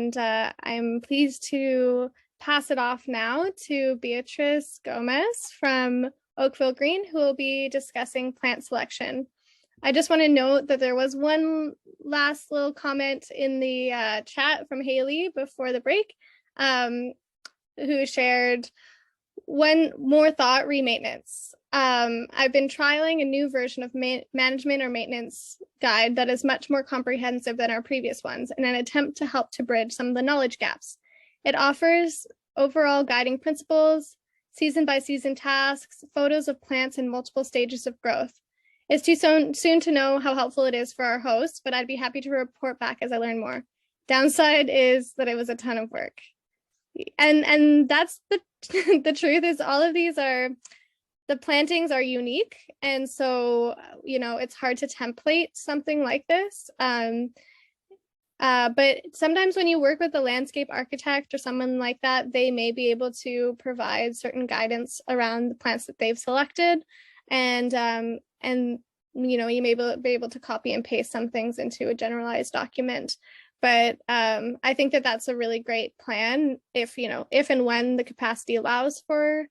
and I'm pleased to pass it off now to Beatriz Gomez from Oakvillegreen, who will be discussing plant selection. I just want to note that there was one last little comment in the chat from Haley before the break, who shared one more thought, re-maintenance. I've been trialing a new version of management or maintenance guide that is much more comprehensive than our previous ones in an attempt to help to bridge some of the knowledge gaps. It offers overall guiding principles, season by season tasks, photos of plants in multiple stages of growth. It's too soon to know how helpful it is for our hosts, but I'd be happy to report back as I learn more. Downside is that it was a ton of work. And that's the the truth is all of these are, the plantings are unique. And so, you know, it's hard to template something like this. But sometimes when you work with a landscape architect or someone like that, they may be able to provide certain guidance around the plants that they've selected. And you know, you may be able to copy and paste some things into a generalized document. But I think that that's a really great plan if, you know, if and when the capacity allows for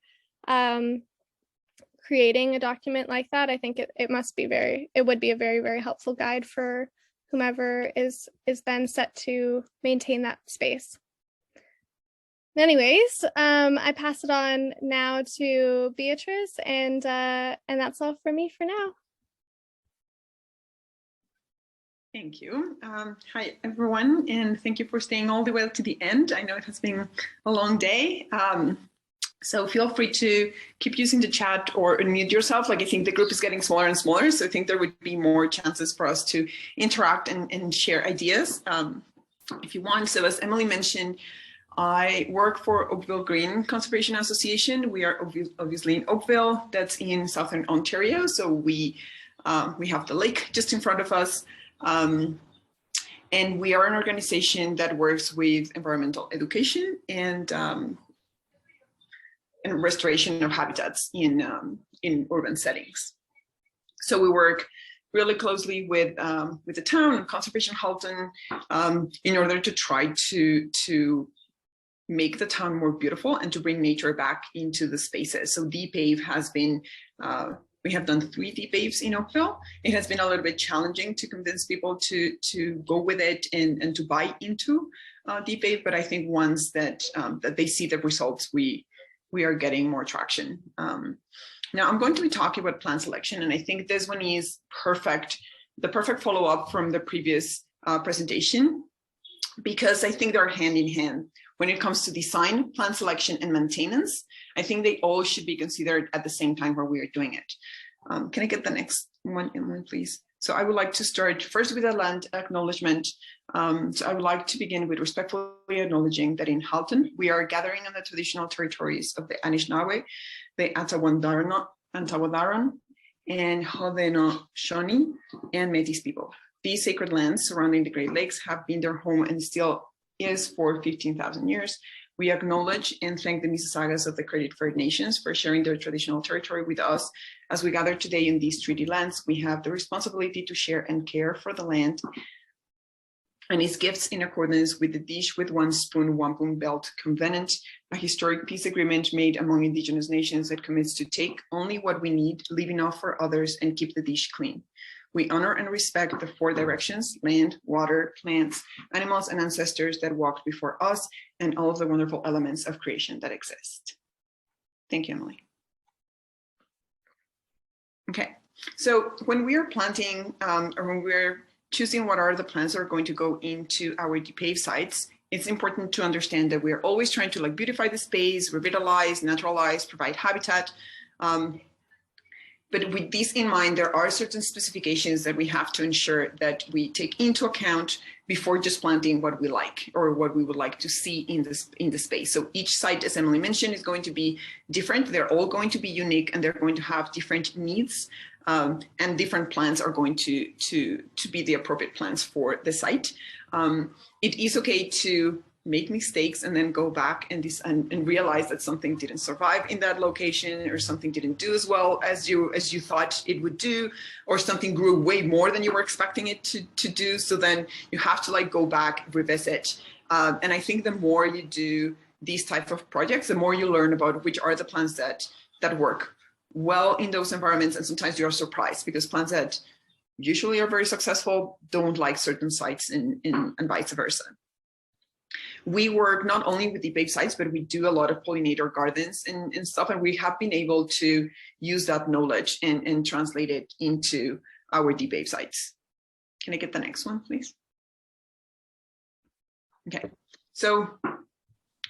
creating a document like that. I think it would be a very, very helpful guide for whomever is then set to maintain that space. Anyways, I pass it on now to Beatriz, and that's all for me for now. Thank you. Hi, everyone, and thank you for staying all the way to the end. I know it has been a long day, so feel free to keep using the chat or unmute yourself. Like, I think the group is getting smaller and smaller, so I think there would be more chances for us to interact and share ideas if you want. So as Emily mentioned, I work for Oakvillegreen Conservation Association. We are obviously in Oakville, that's in Southern Ontario. So we have the lake just in front of us. And we are an organization that works with environmental education and restoration of habitats in urban settings. So we work really closely with the town and Conservation Halton in order to try to make the town more beautiful and to bring nature back into the spaces. So Depave has been, we have done 3 Depaves in Oakville. It has been a little bit challenging to convince people to go with it and to buy into Depave, but I think once that they see the results, we are getting more traction. Now I'm going to be talking about plant selection, and I think this one is perfect, the perfect follow-up from the previous presentation, because I think they're hand in hand. When it comes to design, plant selection, and maintenance, I think they all should be considered at the same time where we are doing it. Can I get the next one, Emily, please? So I would like to start first with a land acknowledgement. So I would like to begin with respectfully acknowledging that in Halton, we are gathering on the traditional territories of the Anishinaabe, the Atawadaran, and Haudenosaunee, and Métis people. These sacred lands surrounding the Great Lakes have been their home and still is for 15,000 years. We acknowledge and thank the Mississaugas of the Credit First Nations for sharing their traditional territory with us. As we gather today in these treaty lands, we have the responsibility to share and care for the land and its gifts in accordance with the Dish with One Spoon Wampum Belt Covenant, a historic peace agreement made among Indigenous nations that commits to take only what we need, leave enough for others, and keep the dish clean. We honor and respect the 4 directions: land, water, plants, animals, and ancestors that walked before us, and all of the wonderful elements of creation that exist. Thank you, Emily. Okay, so when we are planting or when we're choosing what are the plants that are going to go into our Depave sites, it's important to understand that we're always trying to beautify the space, revitalize, naturalize, provide habitat. But with this in mind, there are certain specifications that we have to ensure that we take into account before just planting what we like or what we would like to see in the space. So each site, as Emily mentioned, is going to be different. They're all going to be unique, and they're going to have different needs, and different plants are going to be the appropriate plants for the site. It is okay to make mistakes and then go back and realize that something didn't survive in that location, or something didn't do as well as you thought it would do, or something grew way more than you were expecting it to do. So then you have to go back, revisit, And I think the more you do these type of projects, the more you learn about which are the plants that work well in those environments. And sometimes you are surprised because plants that usually are very successful don't like certain sites and vice versa. We work not only with Depave sites, but we do a lot of pollinator gardens and stuff. And we have been able to use that knowledge and translate it into our Depave sites. Can I get the next one, please? Okay, so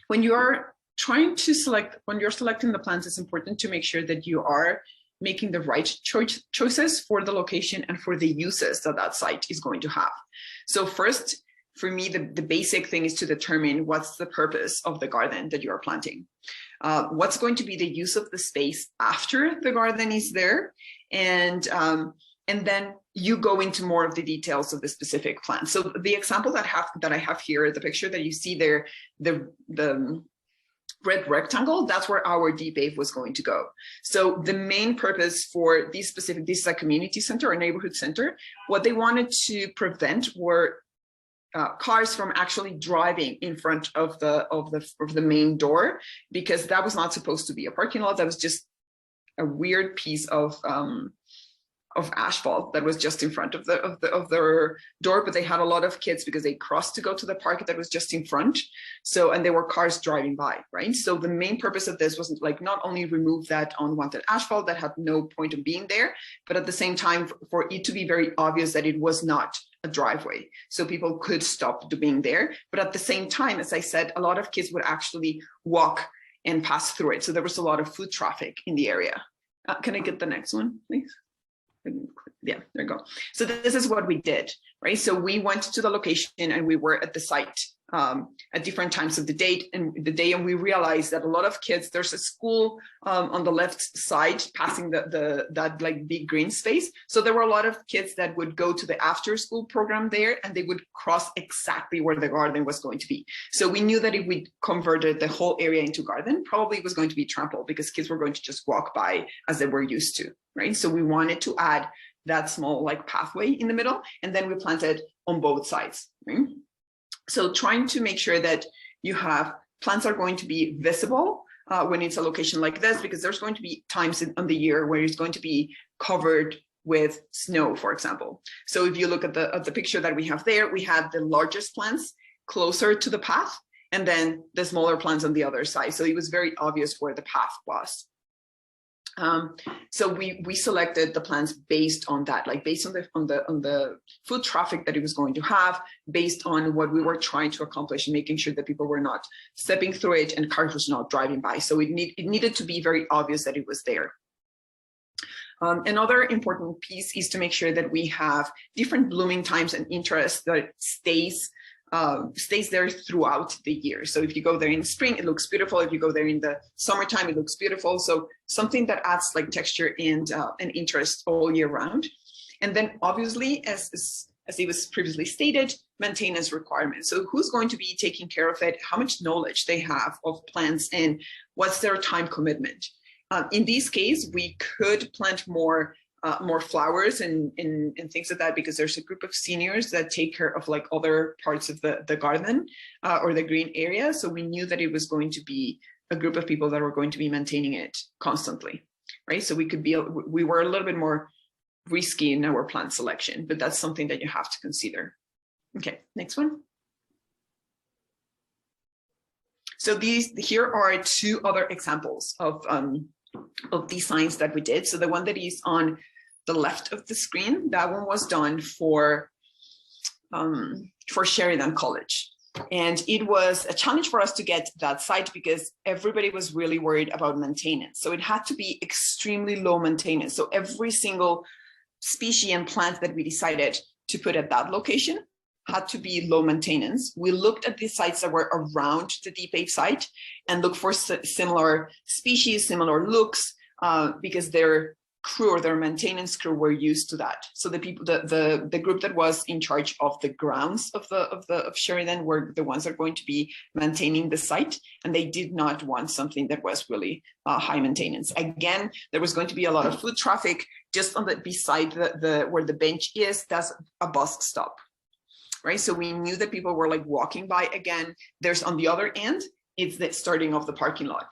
when you're selecting the plants, it's important to make sure that you are making the right choices for the location and for the uses that site is going to have. So first, for me, the basic thing is to determine what's the purpose of the garden that you are planting. What's going to be the use of the space after the garden is there, and then you go into more of the details of the specific plant. So the example that I have here, the picture that you see there, the red rectangle, that's where our Depave was going to go. So the main purpose for this is a community center or neighborhood center. What they wanted to prevent were cars from actually driving in front of the main door, because that was not supposed to be a parking lot. That was just a weird piece of asphalt that was just in front of their door. But they had a lot of kids because they crossed to go to the park that was just in front. So, and there were cars driving by, right? So the main purpose of this was like not only remove that unwanted asphalt that had no point of being there, but at the same time for it to be very obvious that it was not a driveway, so people could stop being there. But at the same time, as I said, a lot of kids would actually walk and pass through it. So there was a lot of foot traffic in the area. Can I get the next one, please? Yeah, there you go. So this is what we did, right? So we went to the location and we were at the site at different times of the day, and we realized that a lot of kids, there's a school on the left side passing that like big green space. So there were a lot of kids that would go to the after school program there, and they would cross exactly where the garden was going to be. So we knew that if we converted the whole area into garden, probably it was going to be trampled because kids were going to just walk by as they were used to, right? So we wanted to add that small like pathway in the middle, and then we planted on both sides, right? So trying to make sure that you have plants are going to be visible when it's a location like this, because there's going to be times on the year where it's going to be covered with snow, for example. So if you look at the picture that we have there, we have the largest plants closer to the path, and then the smaller plants on the other side. So it was very obvious where the path was. So we selected the plants based on that, like based on the foot traffic that it was going to have, based on what we were trying to accomplish, making sure that people were not stepping through it and cars was not driving by. So it needed to be very obvious that it was there. Another important piece is to make sure that we have different blooming times and interest that stays there throughout the year. So if you go there in spring, it looks beautiful. If you go there in the summertime, it looks beautiful. So something that adds like texture and interest all year round. And then obviously, as it was previously stated, maintenance requirements. So who's going to be taking care of it, how much knowledge they have of plants, and what's their time commitment. In this case, we could plant more flowers and things like that, because there's a group of seniors that take care of like other parts of the garden or the green area. So we knew that it was going to be a group of people that were going to be maintaining it constantly, right? So we were a little bit more risky in our plant selection, but that's something that you have to consider. Okay, next one. So here are two other examples of designs that we did. So the one that is on the left of the screen, that one was done for Sheridan College. And it was a challenge for us to get that site because everybody was really worried about maintenance. So it had to be extremely low maintenance. So every single species and plant that we decided to put at that location had to be low maintenance. We looked at the sites that were around the Depave site and looked for similar species, similar looks, because their crew or their maintenance crew were used to that. So the people, the group that was in charge of the grounds of Sheridan were the ones that are going to be maintaining the site, and they did not want something that was really high maintenance. Again, there was going to be a lot of foot traffic just on beside where the bench is. That's a bus stop. right? So we knew that people were like walking by again. There's on the other end, it's the starting of the parking lot.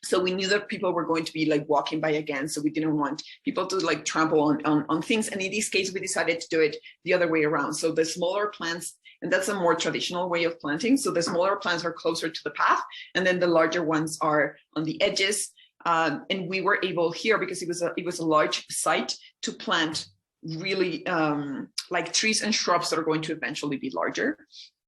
So we knew that people were going to be like walking by again. So we didn't want people to like trample on things. And in this case, we decided to do it the other way around. So the smaller plants, and that's a more traditional way of planting. So the smaller plants are closer to the path, and then the larger ones are on the edges. And we were able here, because it was a large site, to plant really like trees and shrubs that are going to eventually be larger.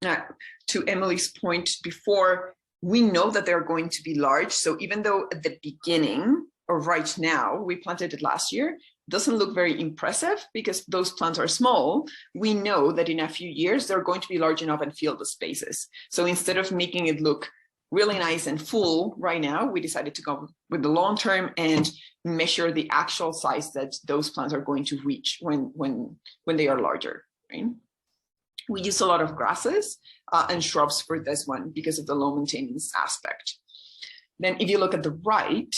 To Emily's point before, we know that they're going to be large. So even though at the beginning or right now, we planted it last year, doesn't look very impressive because those plants are small, we know that in a few years, they're going to be large enough and fill the spaces. So instead of making it look really nice and full right now, we decided to go with the long term and measure the actual size that those plants are going to reach when they are larger, right? We use a lot of grasses and shrubs for this one because of the low maintenance aspect. Then if you look at the right,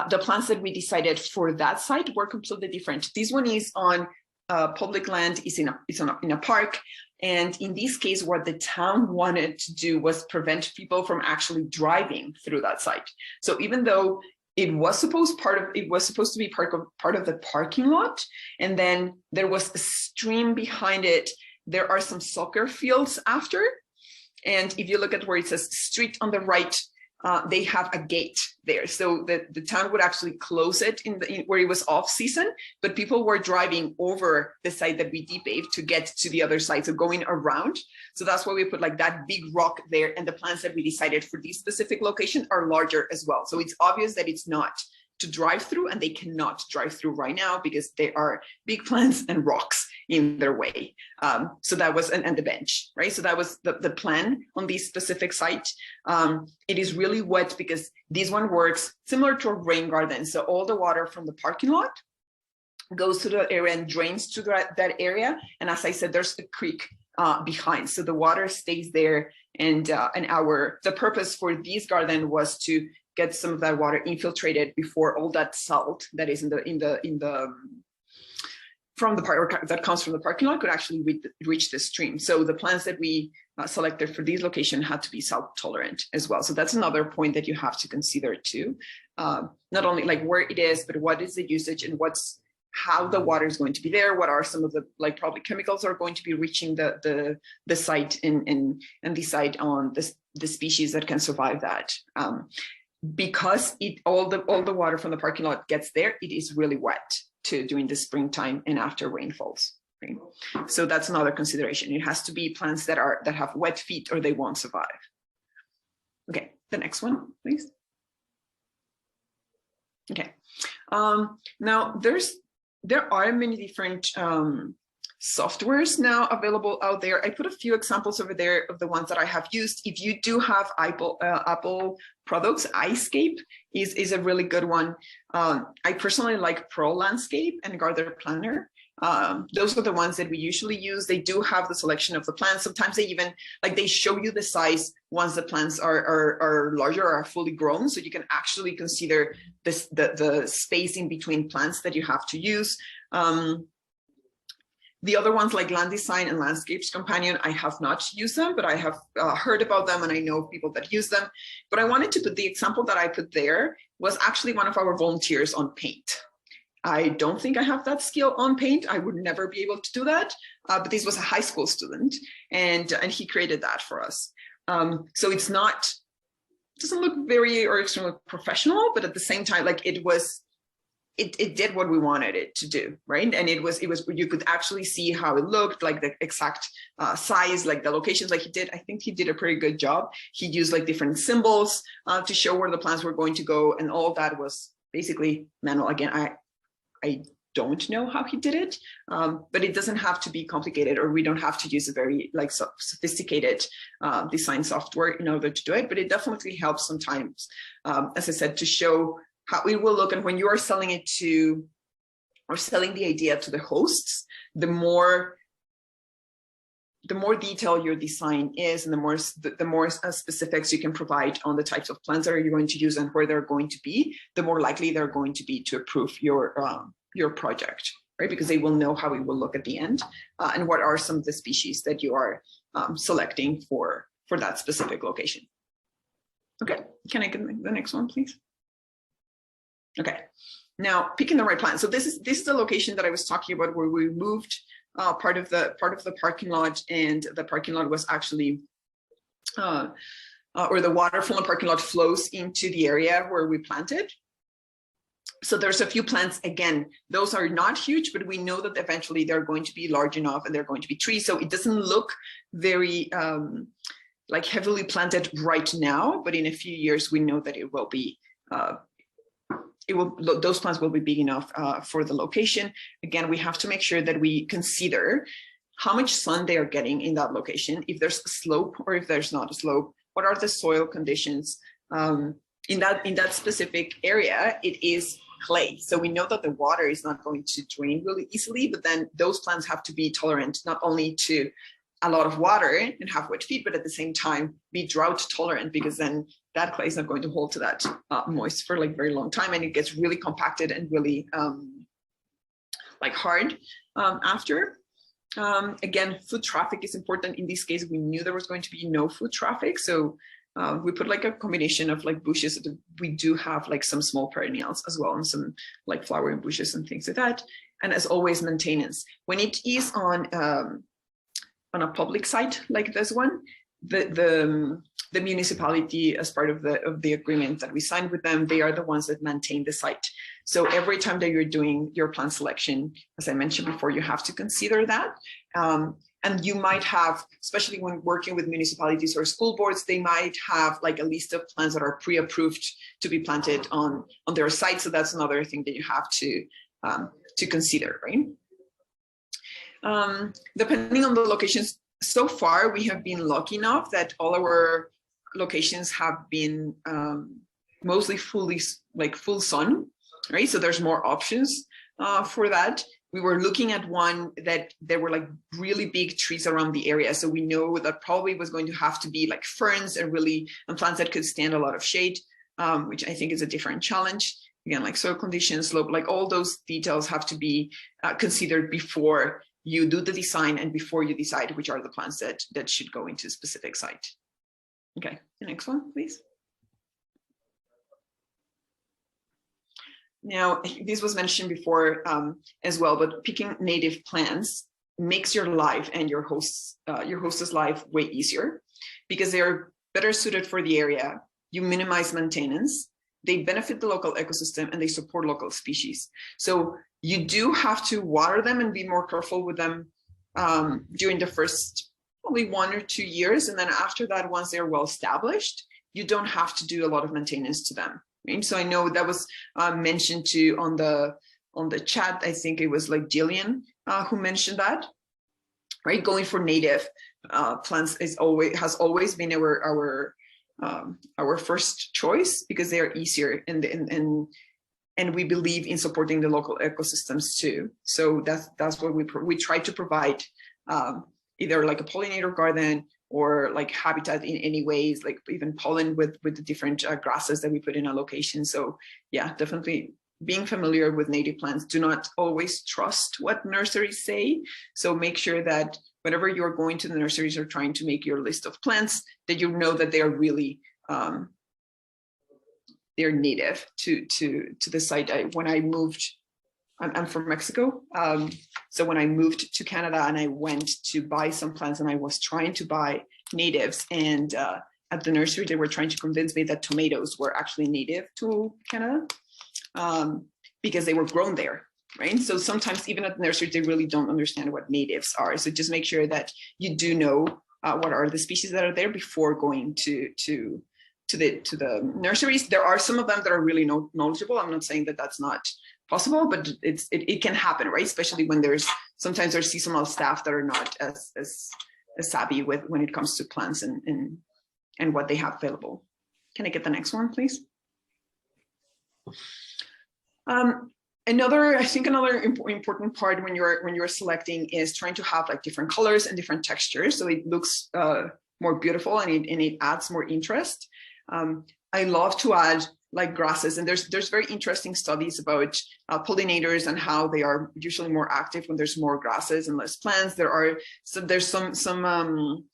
the plants that we decided for that site were completely different. This one is on public land, it's in a park. And in this case, what the town wanted to do was prevent people from actually driving through that site. So even though it was supposed to be part of the parking lot, and then there was a stream behind it, there are some soccer fields after. And if you look at where it says street on the right, they have a gate there. So the town would actually close it where it was off season, but people were driving over the site that we depaved to get to the other side, so going around. So that's why we put like that big rock there, and the plants that we decided for this specific location are larger as well. So it's obvious that it's not to drive through, and they cannot drive through right now because there are big plants and rocks in their way. So that was, and the bench, right? So that was the plan on this specific site. It is really wet because this one works similar to a rain garden. So all the water from the parking lot goes to the area and drains to that area. And as I said, there's a creek behind. So the water stays there. And the purpose for this garden was to get some of that water infiltrated before all that salt that is from the park that comes from the parking lot could actually reach the stream. So the plants that we selected for this location had to be salt tolerant as well. So that's another point that you have to consider too. Not only like where it is, but what is the usage and how the water is going to be there. What are some of the like probably chemicals are going to be reaching the site and decide on the species that can survive that. Because all the water from the parking lot gets there, it is really wet during the springtime and after rainfalls. Right? So that's another consideration. It has to be plants that have wet feet or they won't survive. Okay, the next one, please. Okay, now there are many different softwares now available out there. I put a few examples over there of the ones that I have used. If you do have Apple products, iScape is a really good one. I personally like Pro Landscape and Garden Planner. Those are the ones that we usually use. They do have the selection of the plants. Sometimes they even they show you the size once the plants are larger or are fully grown, so you can actually consider the spacing between plants that you have to use. The other ones like Land Design and Landscapes Companion, I have not used them, but I have heard about them and I know people that use them. But I wanted to put the example that I put there was actually one of our volunteers on paint. I don't think I have that skill on paint. I would never be able to do that. But this was a high school student and he created that for us. So it doesn't look very or extremely professional, but at the same time, like it did what we wanted it to do, right? And it was you could actually see how it looked, like the exact size, like the locations. Like I think he did a pretty good job. He used like different symbols to show where the plants were going to go, and all that was basically manual. Again, I don't know how he did it, but it doesn't have to be complicated, or we don't have to use a very sophisticated design software in order to do it. But it definitely helps sometimes, as I said, to show how it will look. And when you are selling it to, or selling the idea to the hosts, the more detailed your design is, and the more specifics you can provide on the types of plants that you're going to use and where they're going to be, the more likely they're going to be to approve your project, right? Because they will know how it will look at the end, and what are some of the species that you are selecting for that specific location. Okay, can I get the next one, please? Okay, now picking the right plant. So this is the location that I was talking about, where we moved part of the parking lot, and the parking lot was actually or the water from the parking lot flows into the area where we planted. So there's a few plants, again, those are not huge, but we know that eventually they're going to be large enough and they're going to be trees. So it doesn't look very like heavily planted right now, but in a few years, we know that it will be, those plants will be big enough for the location. Again, we have to make sure that we consider how much sun they are getting in that location, if there's a slope or if there's not a slope, what are the soil conditions. In that specific area, it is clay. So we know that the water is not going to drain really easily, but then those plants have to be tolerant not only to a lot of water and have wet feet, but at the same time be drought tolerant, because then that clay is not going to hold to that moist for like very long time, and it gets really compacted and really like hard after. Again, foot traffic is important. In this case, we knew there was going to be no foot traffic, so we put like a combination of like bushes. We do have like some small perennials as well, and some like flowering bushes and things like that. And as always, maintenance. When it is on a public site like this one, the municipality, as part of the agreement that we signed with them, they are the ones that maintain the site. So every time that you're doing your plant selection, as I mentioned before, you have to consider that. And you might have, especially when working with municipalities or school boards, they might have like a list of plants that are pre-approved to be planted on their site. So that's another thing that you have to consider, right? Depending on the locations, so far we have been lucky enough that all our locations have been mostly full sun, right? So there's more options for that. We were looking at one that there were like really big trees around the area. So we know that probably was going to have to be like ferns and plants that could stand a lot of shade, which I think is a different challenge. Again, like soil conditions, slope, like all those details have to be considered before you do the design and before you decide which are the plants that should go into a specific site. Okay, the next one, please. Now, this was mentioned before as well, but picking native plants makes your life and your host's life way easier, because they are better suited for the area. You minimize maintenance, they benefit the local ecosystem, and they support local species. So you do have to water them and be more careful with them during the first probably 1 or 2 years. And then after that, once they're well established, you don't have to do a lot of maintenance to them. Right? So I know that was mentioned too on the chat. I think it was like Jillian who mentioned that, right? Going for native plants has always been our first choice, because they are easier, and we believe in supporting the local ecosystems too. So that's what we try to provide, either like a pollinator garden or like habitat in any ways, like even pollen with the different grasses that we put in a location. So yeah, definitely being familiar with native plants. Do not always trust what nurseries say. So make sure that whenever you're going to the nurseries or trying to make your list of plants, that you know that they are really they're native to the site. When I moved, I'm from Mexico. So when I moved to Canada and I went to buy some plants, and I was trying to buy natives, and at the nursery, they were trying to convince me that tomatoes were actually native to Canada because they were grown there, right? So sometimes even at the nursery, they really don't understand what natives are. So just make sure that you do know what are the species that are there before going to the nurseries. There are some of them that are really knowledgeable. I'm not saying that that's not possible, but it can happen, right? Especially when sometimes there's seasonal staff that are not as savvy when it comes to plants and what they have available. Can I get the next one, please? Another important part when you're selecting is trying to have like different colors and different textures, so it looks more beautiful and it adds more interest. I love to add like grasses, and there's very interesting studies about pollinators and how they are usually more active when there's more grasses and less plants. There's some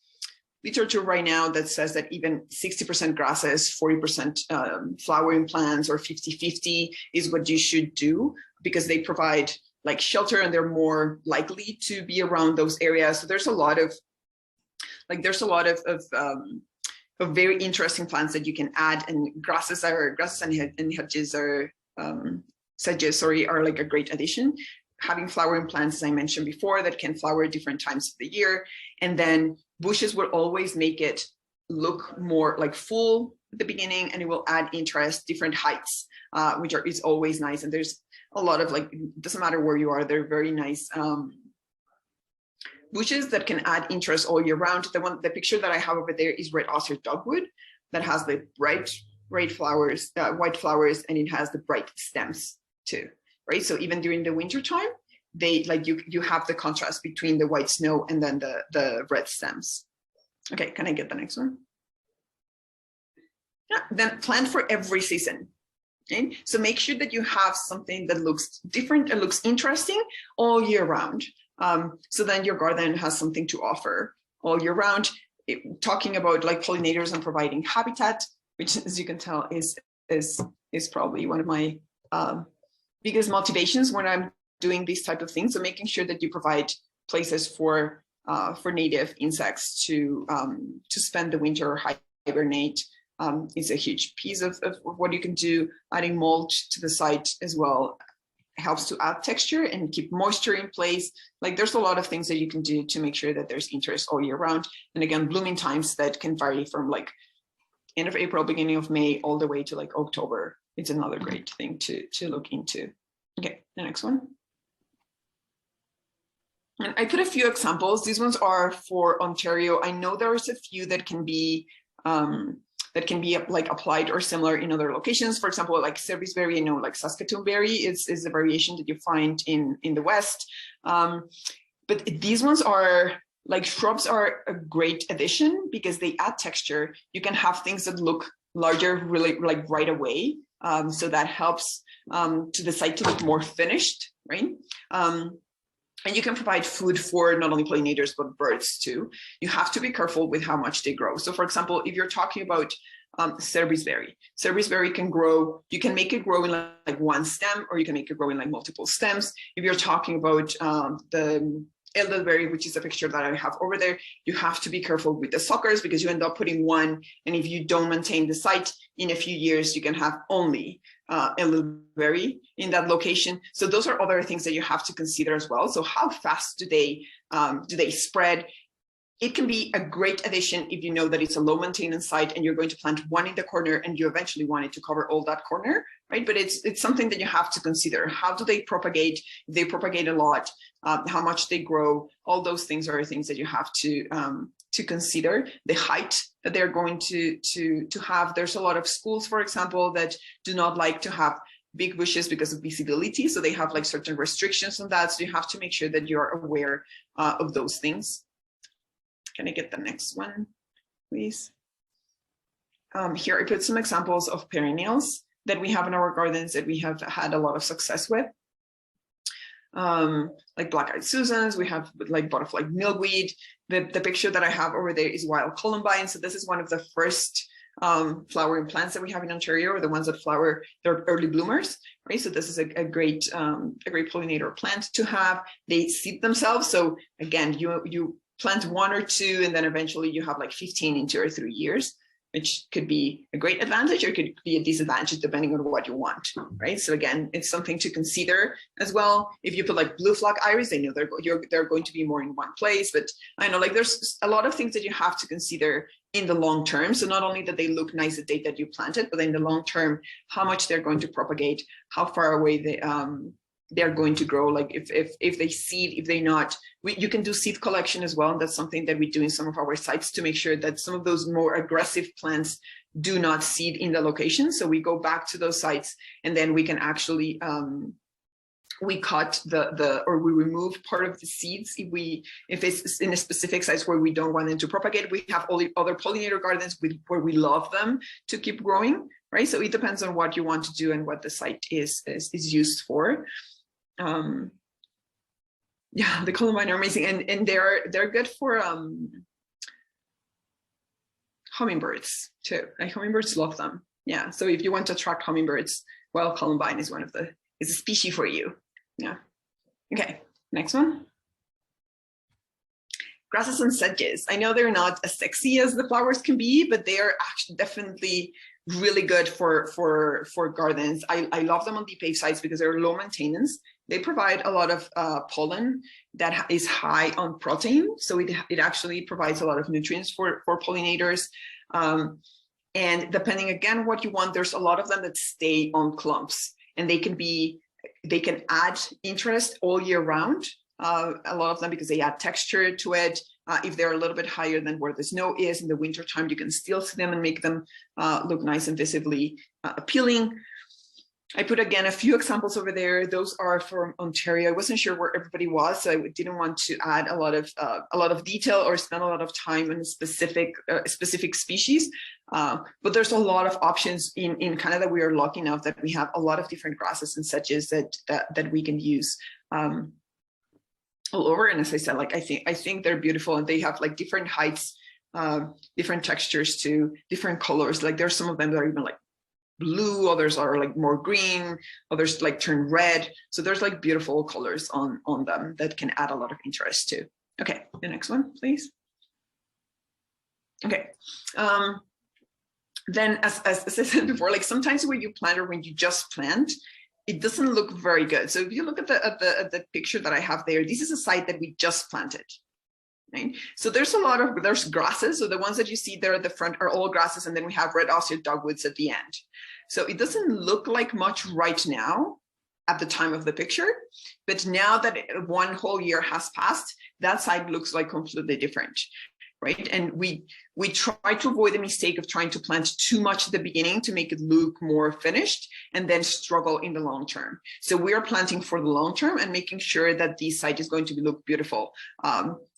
literature right now that says that even 60% grasses, 40% flowering plants, or 50-50 is what you should do, because they provide like shelter and they're more likely to be around those areas. So there's a lot of very interesting plants that you can add, and grasses and hedges are sedges, are like a great addition. Having flowering plants, as I mentioned before, that can flower at different times of the year. And then bushes will always make it look more like full at the beginning, and it will add interest, different heights, which is always nice. And there's a lot of like, it doesn't matter where you are, they're very nice bushes that can add interest all year round. The picture that I have over there is red Oscar Dogwood that has the bright flowers, white flowers, and it has the bright stems too. Right, so even during the winter time, they like you have the contrast between the white snow and then the red stems. Okay, can I get the next one? Yeah, then plant for every season. Okay, so make sure that you have something that looks different and looks interesting all year round. So then your garden has something to offer all year round. Talking about like pollinators and providing habitat, which, as you can tell, is probably one of my biggest motivations when I'm doing these type of things. So making sure that you provide places for native insects to spend the winter or hibernate is a huge piece of what you can do. Adding mulch to the site as well helps to add texture and keep moisture in place. Like there's a lot of things that you can do to make sure that there's interest all year round. And again, blooming times that can vary from like end of April, beginning of May, all the way to like October. It's another great thing to look into. Okay, the next one. And I put a few examples. These ones are for Ontario. I know there's a few that can be like applied or similar in other locations. For example, like serviceberry, I know like Saskatoon berry is a variation that you find in the West. But these ones are like shrubs are a great addition because they add texture. You can have things that look larger really like right away. So that helps to the site to look more finished, right? And you can provide food for not only pollinators, but birds too. You have to be careful with how much they grow. So for example, if you're talking about serviceberry can grow, you can make it grow in like one stem, or you can make it grow in like multiple stems. If you're talking about the elderberry, which is a picture that I have over there, you have to be careful with the suckers because you end up putting one, and if you don't maintain the site, in a few years you can have only elderberry in that location. So those are other things that you have to consider as well. So how fast do they spread? It can be a great addition if you know that it's a low maintenance site and you're going to plant one in the corner and you eventually want it to cover all that corner, right? But it's something that you have to consider. How do they propagate? If they propagate a lot, how much they grow, all those things are things that you have to consider. The height that they're going to have. There's a lot of schools, for example, that do not like to have big bushes because of visibility. So they have like certain restrictions on that. So you have to make sure that you're aware of those things. Can I get the next one, please? Here I put some examples of perennials that we have in our gardens that we have had a lot of success with. Like black-eyed Susans, we have like butterfly milkweed. The picture that I have over there is wild Columbine. So this is one of the first flowering plants that we have in Ontario, or the ones that flower, they're early bloomers, right? So this is a great pollinator plant to have. They seed themselves. So again, you plant one or two, and then eventually you have like 15 in 2 or 3 years, which could be a great advantage or could be a disadvantage depending on what you want, right? So again, it's something to consider as well. If you put like blue flag iris, I know they're going to be more in one place, but I know like there's a lot of things that you have to consider in the long term. So not only that they look nice the date that you planted, but in the long term, how much they're going to propagate, how far away they're going to grow. Like if they seed, if they not, you can do seed collection as well. And that's something that we do in some of our sites to make sure that some of those more aggressive plants do not seed in the location. So we go back to those sites and then we can actually we cut or we remove part of the seeds if it's in a specific size where we don't want them to propagate. We have all the other pollinator gardens where we love them to keep growing, right? So it depends on what you want to do and what the site is used for. Yeah, the Columbine are amazing, and they're good for hummingbirds too. Like hummingbirds love them. Yeah, so if you want to attract hummingbirds, well, Columbine is is a species for you. Yeah. Okay, next one. Grasses and sedges. I know they're not as sexy as the flowers can be, but they are actually definitely really good for gardens. I love them on Depave sites because they're low maintenance. They provide a lot of pollen that is high on protein. So it actually provides a lot of nutrients for pollinators. And depending again what you want, there's a lot of them that stay on clumps, and they can add interest all year round. A lot of them because they add texture to it. If they're a little bit higher than where the snow is in the winter time, you can still see them and make them look nice and visibly appealing. I put again a few examples over there. Those are from Ontario. I wasn't sure where everybody was, so I didn't want to add a lot of detail or spend a lot of time on a specific species. But there's a lot of options in Canada. We are lucky enough that we have a lot of different grasses and sedges that we can use all over. And as I said, like I think they're beautiful, and they have like different heights, different textures too, different colors. Like there's some of them that are even like blue, others are like more green, others like turn red. So there's like beautiful colors on them that can add a lot of interest too. Okay, the next one, please. Okay. Then as I said before, like sometimes when you plant or when you just plant, it doesn't look very good. So if you look at the picture that I have there, this is a site that we just planted. Right? So there's grasses. So the ones that you see there at the front are all grasses, and then we have red Oscar Dogwoods at the end. So it doesn't look like much right now at the time of the picture, but now that one whole year has passed, that site looks like completely different, right? And we try to avoid the mistake of trying to plant too much at the beginning to make it look more finished and then struggle in the long term. So we are planting for the long term and making sure that the site is going to look beautiful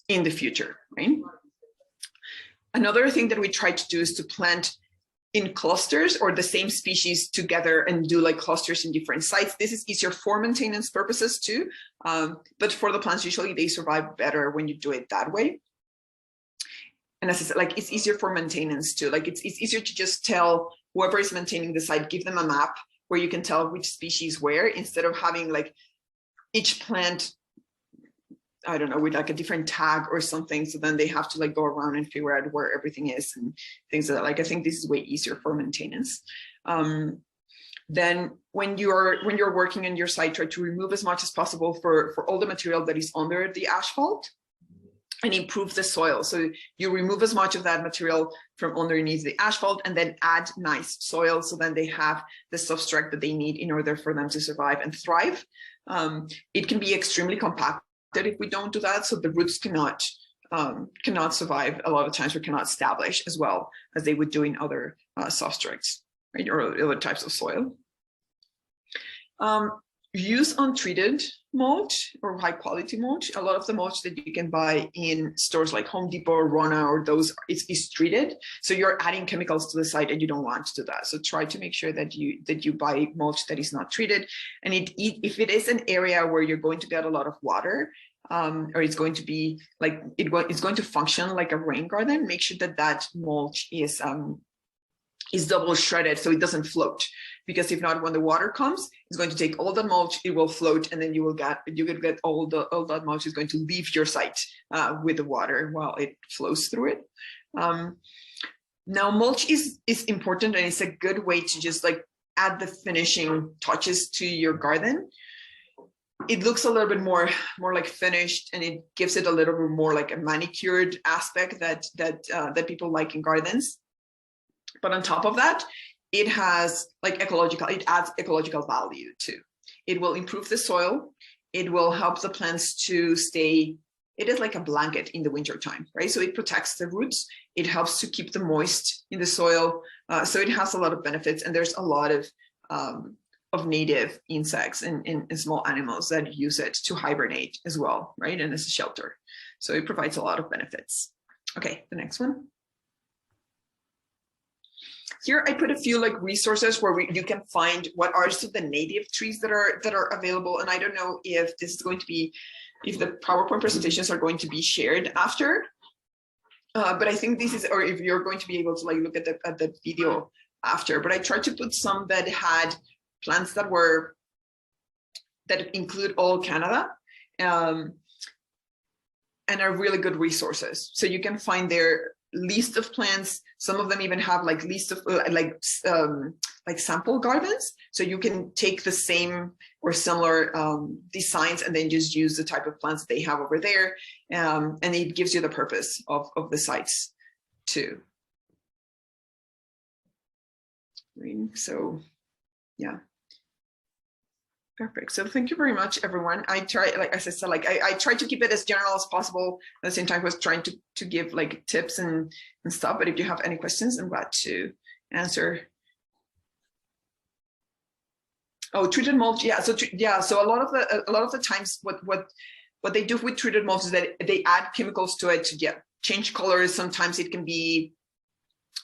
in the future, right? Another thing that we try to do is to plant in clusters or the same species together and do like clusters in different sites. This is easier for maintenance purposes too, but for the plants, usually they survive better when you do it that way. And as I said, like it's easier for maintenance too. Like it's easier to just tell whoever is maintaining the site, give them a map where you can tell which species where, instead of having like each plant, I don't know, with like a different tag or something. So then they have to like go around and figure out where everything is and things like that. Like I think this is way easier for maintenance. Then when you're working on your site, try to remove as much as possible for all the material that is under the asphalt and improve the soil. So you remove as much of that material from underneath the asphalt and then add nice soil. So then they have the substrate that they need in order for them to survive and thrive. It can be extremely compacted if we don't do that. So the roots cannot survive a lot of times, or cannot establish as well as they would do in other substrates, right, or other types of soil. Use untreated mulch or high quality mulch. A lot of the mulch that you can buy in stores like Home Depot or Rona or those is treated. So you're adding chemicals to the site and you don't want to do that. So try to make sure that you buy mulch that is not treated. And if it is an area where you're going to get a lot of water, or it's going to be like it's going to function like a rain garden, make sure that mulch is double shredded so it doesn't float. Because if not, when the water comes, it's going to take all the mulch, it will float, and then you will get all that mulch is going to leave your site with the water while it flows through it. Now, mulch is important, and it's a good way to just like add the finishing touches to your garden. It looks a little bit more like finished, and it gives it a little bit more like a manicured aspect that people like in gardens. But on top of that, it has like it adds ecological value too. It will improve the soil. It will help the plants to stay, it is like a blanket in the winter time, right? So it protects the roots. It helps to keep the moist in the soil. So it has a lot of benefits, and there's a lot of of native insects and small animals that use it to hibernate as well, right? And as a shelter. So it provides a lot of benefits. Okay, the next one. Here I put a few like resources where you can find what are some of the native trees that are available. And I don't know if this is going to be, if the PowerPoint presentations are going to be shared after, but I think this is, or if you're going to be able to like look at the video after. But I tried to put some that had plants that include all Canada, and are really good resources. So you can find their list of plants. Some of them even have like list of like sample gardens. So you can take the same or similar designs and then just use the type of plants that they have over there. And it gives you the purpose of the sites too. So yeah. Perfect. So thank you very much, everyone. I try, like as I said, like I try to keep it as general as possible. At the same time, I was trying to give like tips and stuff. But if you have any questions, I'm glad to answer. Oh, treated mulch. Yeah. So So a lot of the times, what they do with treated mulch is that they add chemicals to it to change colors. Sometimes it can be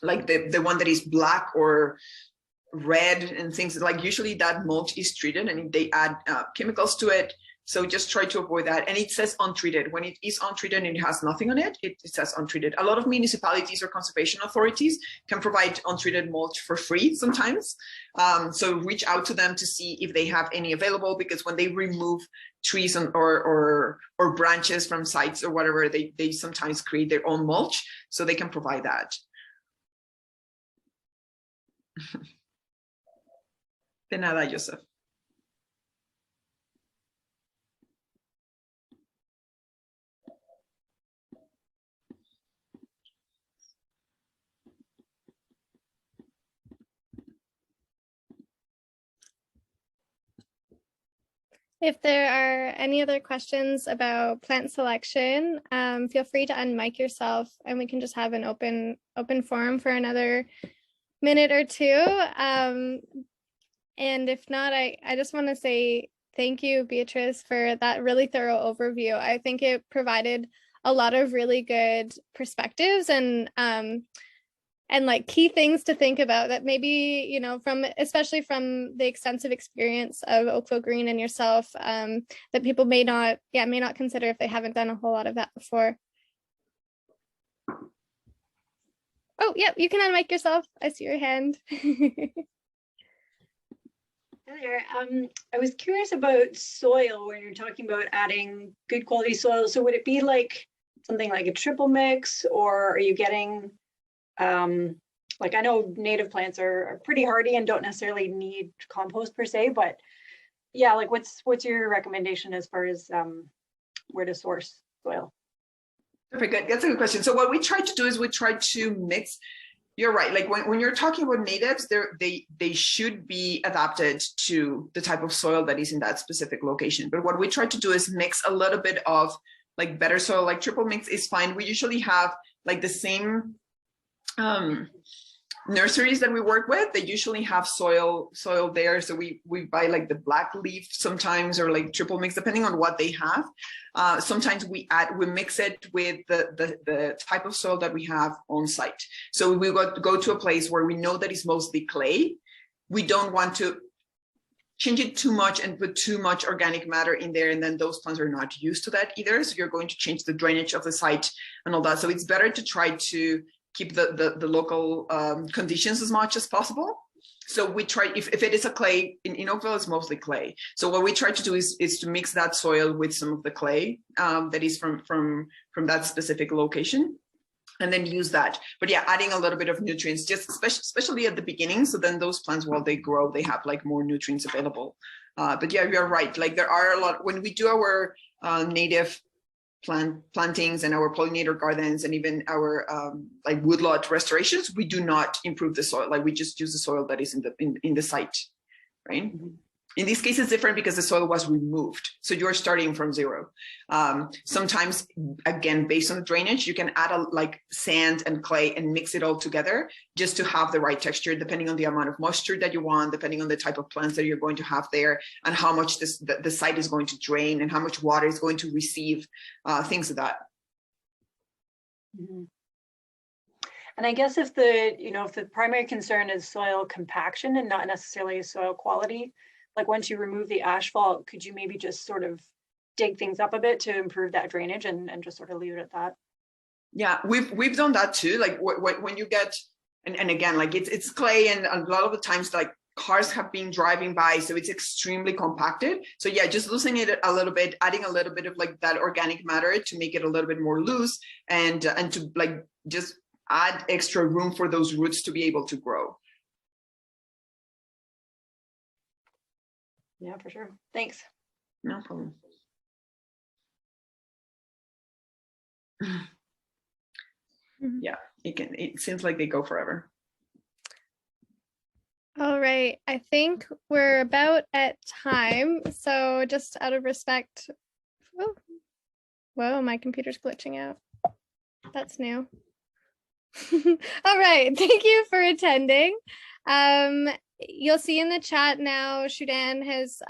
like the one that is black or red and things like. Usually that mulch is treated and they add chemicals to it, so just try to avoid that. And it says untreated. When it is untreated and it has nothing on it, it says untreated. A lot of municipalities or conservation authorities can provide untreated mulch for free sometimes, so reach out to them to see if they have any available, because when they remove trees or branches from sites or whatever, they sometimes create their own mulch, so they can provide that. De nada, Joseph. If there are any other questions about plant selection, feel free to unmic yourself and we can just have an open forum for another minute or two. And if not, I just want to say thank you, Beatriz, for that really thorough overview. I think it provided a lot of really good perspectives and like key things to think about that maybe, you know, especially from the extensive experience of Oakvillegreen and yourself, that people may not consider if they haven't done a whole lot of that before. Oh, yep, you can unmic yourself. I see your hand. Hi there. I was curious about soil when you're talking about adding good quality soil. So would it be like something like a triple mix, or are you getting like, I know native plants are pretty hardy and don't necessarily need compost per se, but yeah, like what's your recommendation as far as where to source soil? Very good. That's a good question. So what we try to do is we try to mix. You're right. Like when you're talking about natives, they should be adapted to the type of soil that is in that specific location. But what we try to do is mix a little bit of like better soil. Like triple mix is fine. We usually have like the same nurseries that we work with. They usually have soil there, so we buy like the black leaf sometimes, or like triple mix, depending on what they have. Sometimes we mix it with the type of soil that we have on site. So we go to a place where we know that it's mostly clay. We don't want to change it too much and put too much organic matter in there, and then those plants are not used to that either. So you're going to change the drainage of the site and all that. So it's better to try to keep the local conditions as much as possible. So we try, if it is a clay, in Oakville, it's mostly clay. So what we try to do is to mix that soil with some of the clay that is from that specific location, and then use that. But yeah, adding a little bit of nutrients, just especially at the beginning. So then those plants, while they grow, they have like more nutrients available. But yeah, you're right. Like there are a lot, when we do our native plantings and our pollinator gardens and even our like woodlot restorations, we do not improve the soil. Like we just use the soil that is in the site, right? Mm-hmm. In this case, it's different because the soil was removed. So you're starting from zero. Sometimes, again, based on the drainage, you can add like sand and clay and mix it all together just to have the right texture, depending on the amount of moisture that you want, depending on the type of plants that you're going to have there, and how much the site is going to drain and how much water is going to receive, things like that. Mm-hmm. And I guess if the primary concern is soil compaction and not necessarily soil quality, like once you remove the asphalt, could you maybe just sort of dig things up a bit to improve that drainage and just sort of leave it at that? Yeah, we've done that too. Like when you get, and again, like it's clay, and a lot of the times like cars have been driving by, so it's extremely compacted. So yeah, just loosening it a little bit, adding a little bit of like that organic matter to make it a little bit more loose, and to like just add extra room for those roots to be able to grow. Yeah, for sure. Thanks. No problem. Yeah, it seems like they go forever. All right, I think we're about at time. So just out of respect, oh, whoa, my computer's glitching out. That's new. All right, thank you for attending. You'll see in the chat now, Shudan has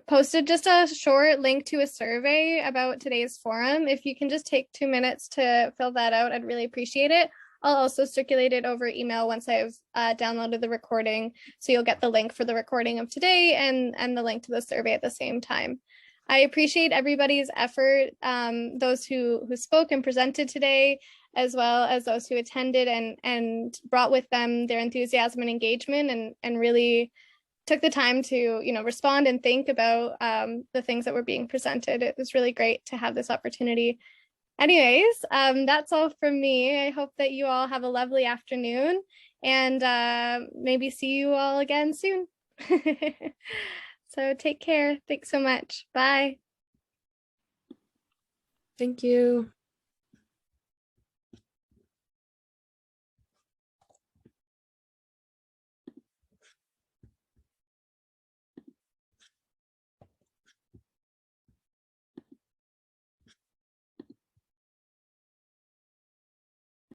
posted just a short link to a survey about today's forum. If you can just take 2 minutes to fill that out, I'd really appreciate it. I'll also circulate it over email once I've downloaded the recording, so you'll get the link for the recording of today and the link to the survey at the same time. I appreciate everybody's effort, those who spoke and presented today, as well as those who attended and brought with them their enthusiasm and engagement, and really took the time to respond and think about the things that were being presented. It was really great to have this opportunity. Anyways, that's all from me. I hope that you all have a lovely afternoon, and maybe see you all again soon. So take care. Thanks so much. Bye. Thank you.